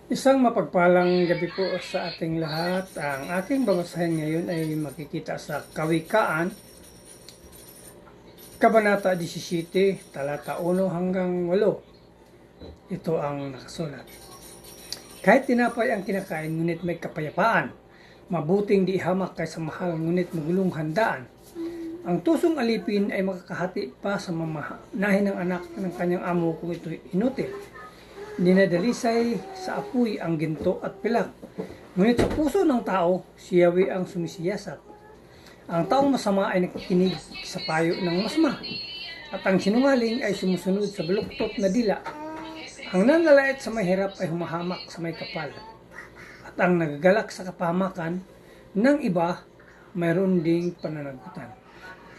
Isang mapagpalang gabi po sa ating lahat. Ang ating babasahin ngayon ay makikita sa Kawikaan, Kabanata 17, talata 1 hanggang 8. Ito ang nakasulat. Kahit tinapay ang kinakain, ngunit may kapayapaan. Mabuting di hamak kaysa mahal, ngunit magulong handaan. Ang tusong alipin ay makakahati pa sa mamanahin ng anak ng kanyang amo kung ito'y inutil. Dinadalisay sa apoy ang ginto at pilak. Ngunit sa puso ng tao, si Yahweh ang sumisiyasat. Ang taong masama ay nakikinig sa payo ng masama, at ang sinungaling ay sumusunod sa baluktot na dila. Ang nanlalait sa mahirap ay humahamak sa may kapal, at ang nagagalak sa kapahamakan ng iba mayroon ding pananagutan.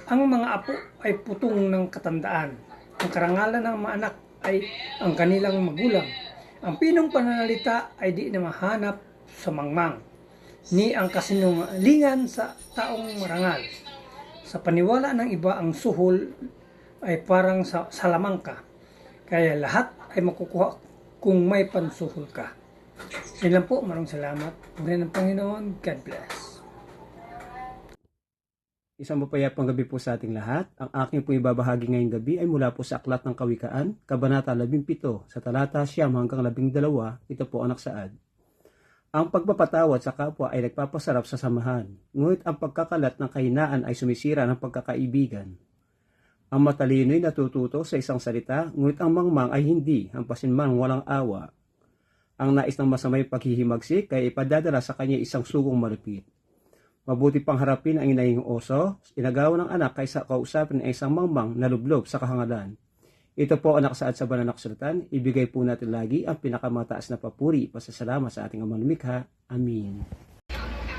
Ang mga apo ay putong ng katandaan. Ang karangalan ng mga anak ay ang kanilang magulang. Ang pinong pananalita ay di na mahanap sa mangmang, ni ang kasinungalingan sa taong marangal. Sa paniwala ng iba, ang suhol ay parang sa salamangka, kaya lahat ay makukuha kung may pansuhol ka. Yan lang po, maraming salamat. Pagyan ng Panginoon, God bless. Isang mapayapang gabi po sa ating lahat. Ang aking po ibabahagi ngayong gabi ay mula po sa Aklat ng Kawikaan, Kabanata 17, sa talata 9 hanggang 12. Ito po ang naksaad. Ang pagpapatawad sa kapwa ay nagpapasarap sa samahan, ngunit ang pagkakalat ng kahinaan ay sumisira ng pagkakaibigan. Ang matalino'y natututo sa isang salita, ngunit ang mangmang ay hindi, hampasin man walang awa. Ang nais ng masamay paghihimagsik ay ipadadala sa kanya isang sugong malupit. Mabuti pang harapin ang inahing oso, inagawa ng anak kaysa kausapin ang isang mangmang na lublob sa kahangalan. Ito po ang nakasaad sa banal na kasulatan. Ibigay po natin lagi ang pinakamataas na papuri, pasasalamat sa ating Amang Lumikha. Amin.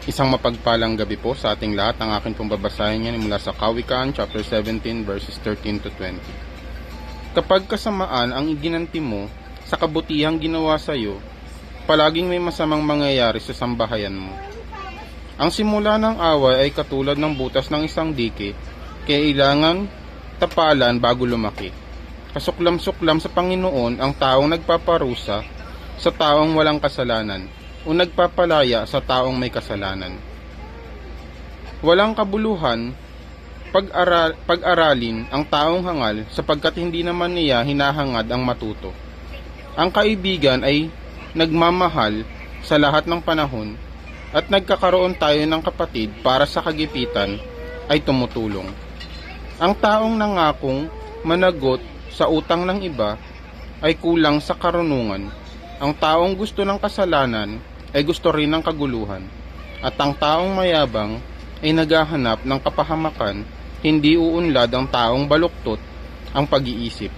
Isang mapagpalang gabi po sa ating lahat. Ang akin pong babasahin niyan mula sa Kawikaan, chapter 17, verses 13 to 20. Kapag kasamaan ang iginanti mo sa kabutihang ginawa sa iyo, palaging may masamang mangyayari sa sambahayan mo. Ang simula ng away ay katulad ng butas ng isang dike, kailangan tapalan bago lumaki. Kasuklam-suklam sa Panginoon ang taong nagpaparusa sa taong walang kasalanan o nagpapalaya sa taong may kasalanan. Walang kabuluhan pag-aralin ang taong hangal sapagkat hindi naman niya hinahangad ang matuto. Ang kaibigan ay nagmamahal sa lahat ng panahon at nagkakaroon tayo ng kapatid para sa kagipitan ay tumutulong. Ang taong nangakong managot sa utang ng iba ay kulang sa karunungan. Ang taong gusto ng kasalanan ay gusto rin ng kaguluhan. At ang taong mayabang ay naghahanap ng kapahamakan, hindi uunlad ang taong baluktot ang pag-iisip.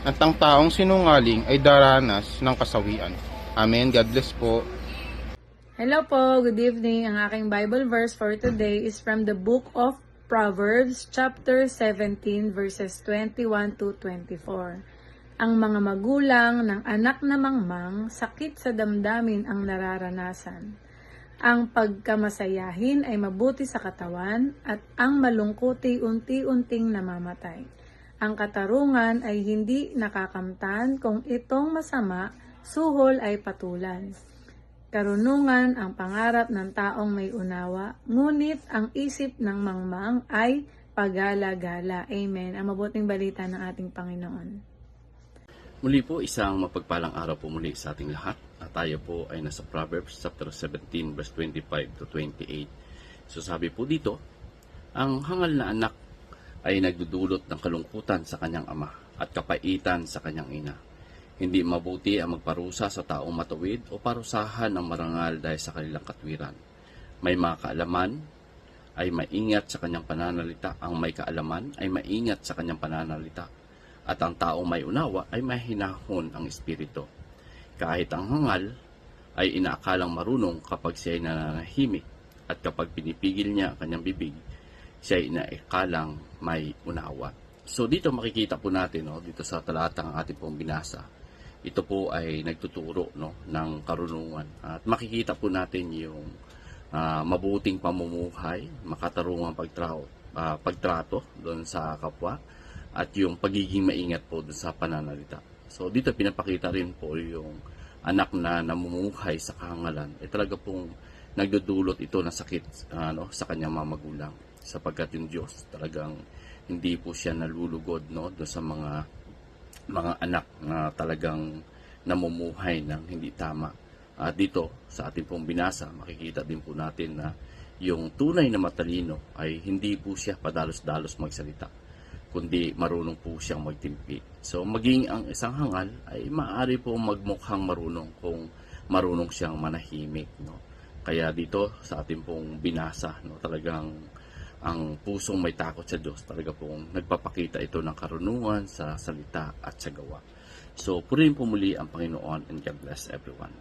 At ang taong sinungaling ay daranas ng kasawian. Amen. God bless po. Hello po, good evening. Ang aking Bible verse for today is from the book of Proverbs chapter 17 verses 21 to 24. Ang mga magulang ng anak na mangmang, sakit sa damdamin ang nararanasan. Ang pagkamasayahin ay mabuti sa katawan at ang malungkuti unti-unting namamatay. Ang katarungan ay hindi nakakamtan, kung itong masama, suhol ay patulan. Karunungan ang pangarap ng taong may unawa, ngunit ang isip ng mangmang ay pagala-gala. Amen. Ang mabuting balita ng ating Panginoon. Muli po, isang mapagpalang araw po muli sa ating lahat. At tayo po ay nasa Proverbs chapter 17 verse 25 to 28. So sabi po dito, ang hangal na anak ay nagdudulot ng kalungkutan sa kanyang ama at kapaitan sa kanyang ina. Hindi mabuti ang magparusa sa taong matuwid o parusahan ng marangal dahil sa kanilang katwiran. May mga kaalaman ay maingat sa kanyang pananalita. Ang may kaalaman ay maingat sa kanyang pananalita. At ang taong may unawa ay mahinahon ang espiritu. Kahit ang hangal ay inaakalang marunong kapag siya ay nananahimik. At kapag pinipigil niya ang kanyang bibig, siya ay inaakalang may unawa. So dito makikita po natin, dito sa talatang ating pong binasa, ito po ay nagtuturo ng karunungan. At makikita po natin yung mabuting pamumuhay, makatarungang pagtrato doon sa kapwa, at yung pagiging maingat po doon sa pananalita. So dito pinapakita rin po yung anak na namumuhay sa kahangalan, talaga pong nagdudulot ito ng sakit sa kanyang mga magulang. Sapagkat yung Diyos talagang hindi po siya nalulugod doon sa mga anak na talagang namumuhay ng hindi tama. At dito sa ating pong binasa, makikita din po natin na yung tunay na matalino ay hindi po siya padalos-dalos magsalita, kundi marunong po siyang magtimpi. So maging ang isang hangal ay maaari po magmukhang marunong kung marunong siyang manahimik. Kaya dito sa ating pong binasa, talagang ang pusong may takot sa Diyos, talaga pong nagpapakita ito ng karunungan sa salita at sa gawa. So purihin po muli ang Panginoon, and God bless everyone.